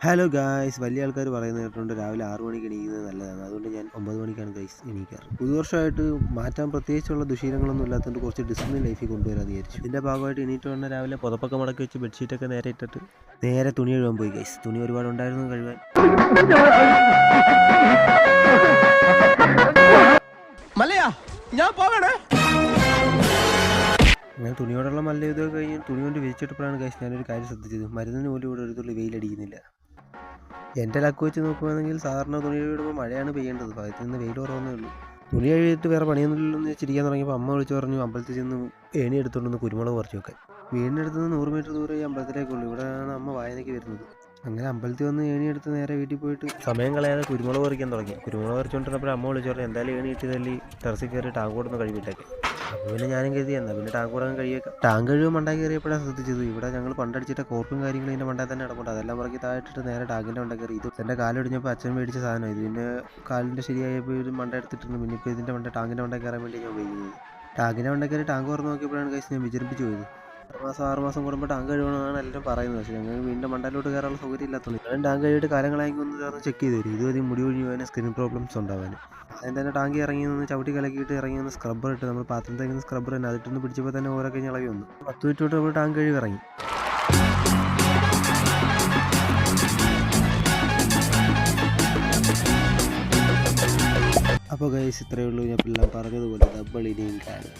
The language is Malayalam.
ഹലോ ഗായ്സ്, വലിയ ആൾക്കാർ പറയുന്നത് കേട്ടിട്ടുണ്ട് രാവിലെ 6 മണിക്ക് എണീക്കുന്നത് നല്ലതാണ്. അതുകൊണ്ട് ഞാൻ 9 മണിക്കാണ് ഗൈസ് എണീക്കാറ്. പുതുവർഷമായിട്ട് മാറ്റാൻ പ്രത്യേകിച്ചുള്ള ദുശീലങ്ങളൊന്നും ഇല്ലാത്തതുകൊണ്ട് കുറച്ച് ഡിസിപ്ലിൻ ലൈഫിൽ കൊണ്ടുവരാമെന്ന് വിചാരിച്ചു. ഇതിൻ്റെ ഭാഗമായിട്ട് എണീറ്റ് വന്ന രാവിലെ പുതപ്പൊക്കെ മടക്കി വെച്ച് ബെഡ്ഷീറ്റൊക്കെ നേരെ ഇട്ടിട്ട് നേരെ തുണി കഴുകാൻ പോയി ഗൈസ്. തുണി ഒരുപാട് ഉണ്ടായിരുന്നു കഴുകാൻ. ഞാൻ തുണിയോടുള്ള മല്ല ഇതൊക്കെ കഴിഞ്ഞ് തുണി കൊണ്ട് വിരിച്ചിട്ടപ്പോഴാണ് ഗൈസ് ഞാനൊരു കാര്യം ശ്രദ്ധിച്ചത്. മരുന്നിന് പോലും ഇവിടെ ഒരു തുള്ളി വെയിലടിക്കുന്നില്ല. എൻ്റെ ലക്ക് വെച്ച് നോക്കുകയാണെങ്കിൽ സാധാരണ തുണി കഴുകിടുമ്പോൾ മഴയാണ് പെയ്യേണ്ടത്. ഭാഗത്ത് നിന്ന് വെയിൽ കുറവന്നേ ഉള്ളൂ. തുണി കഴുകിയിട്ട് വേറെ പണിയൊന്നുമില്ലെന്ന് ചിരിക്കാൻ തുടങ്ങിയപ്പോൾ അമ്മ വിളിച്ച് പറഞ്ഞു അമ്പലത്തിൽ ചെന്ന് ഏണി എടുത്തുകൊണ്ടൊന്ന് കുരുമുളക് പറിച്ചു വെക്കാൻ. വീടിനടുത്ത് നിന്ന് 100 മീറ്റർ ദൂരെ ഈ അമ്പലത്തിലേക്കുള്ളൂ. ഇവിടെയാണ് അമ്മ വായനയ്ക്ക് വരുന്നത്. അങ്ങനെ അമ്പലത്തിൽ വന്ന് ഏണി എടുത്ത് നേരെ വീട്ടിൽ പോയിട്ട് സമയം കളയാതെ കുരുമുളക് പറിക്കാൻ തുടങ്ങി. കുരുമുളക് പറിച്ചുകൊണ്ടിരുന്നപ്പോൾ അമ്മ വിളിച്ച് പറഞ്ഞു എന്തായാലും ഏണി ഇട്ടതല്ലി ടെറസിൽ കയറി ടാങ്കോടൊന്ന് കഴിവിട്ടേക്കെ. അപ്പോൾ പിന്നെ ഞാനും കരുതി എന്നാൽ പിന്നെ ടാങ്ക് കൂടെ കഴിയേക്കാം. ടാങ്ക് കഴിവ് മണ്ടാക്കി കയറിയപ്പോഴാണ് ശ്രദ്ധിച്ചത് ഇവിടെ ഞങ്ങൾ പണ്ടടിച്ചിട്ട് കോർപ്പും കാര്യങ്ങളും ഇതിൻ്റെ മണ്ടായി തന്നെ ഇടപെട്ട് അതെല്ലാം പറക്കി താഴെട്ടിട്ട് നേരെ ടാങ്കിൻ്റെ മണ്ട കയറി. ഇത് എൻ്റെ കാലൊടിഞ്ഞപ്പോൾ അച്ഛൻ മേടിച്ച സാധനം. ഇത് പിന്നെ കാലിൻ്റെ ശരിയായപ്പോൾ ഇത് മണ്ട എടുത്തിട്ടുണ്ട്. പിന്നെ ഇപ്പോൾ ഇതിൻ്റെ മണ്ട ടാങ്കിൻ്റെ മണ്ട കയറാൻ വേണ്ടി ഞാൻ ഉപയോഗിക്കുന്നത്. ടാങ്കിൻ്റെ മണ്ട കയറി ടാങ്ക് തുറന്ന് നോക്കിയപ്പോഴാണ് കഴിച്ച് ഞാൻ വിചരിപ്പിച്ച് പോയത്. 6 മാസം കൂടുമ്പോൾ ടാങ്ക് കഴുകണമെന്നാണ് എല്ലാവരും പറയുന്നത്. പക്ഷേ ഞങ്ങൾ വീടിൻ്റെ മണ്ടയിലോട്ട് കയറാനുള്ള സൗകര്യം ഇല്ലാത്തതുകൊണ്ട് ഞാൻ ടാങ്ക് കഴിയിട്ട് കാലങ്ങളായെങ്കിൽ ഒന്ന് ചേർന്ന് ചെക്ക് ചെയ്ത് തരും. ഇതുവരെ മുടി ഒഴിഞ്ഞു പോകാനും സ്കിൻ പ്രോബ്ലംസ് ഉണ്ടാവാനും. അതിന് തന്നെ ടാങ്കി ഇറങ്ങി നിന്ന് ചവിട്ടി കലക്കിയിട്ട് ഇറങ്ങി നിന്ന് സ്ക്രബ്ബർ ഇട്ട് നമ്മൾ പാത്രം തേക്കുന്ന സ്ക്രബ്ബർ തന്നെ അതിട്ടൊന്ന് പിടിച്ചപ്പോൾ തന്നെ ഓരോ കഴിഞ്ഞ് ഇളകി വന്നു. 10 മിനിറ്റ് തൊട്ട് നമ്മൾ ടാങ്ക് കഴുകി ഇറങ്ങി. അപ്പോൾ ഗൈസ് ഇത്രയേ ഉള്ളൂ. ഞാൻ എല്ലാം പറഞ്ഞതുപോലെ ഡബിൾ ഇനിയും കാണും.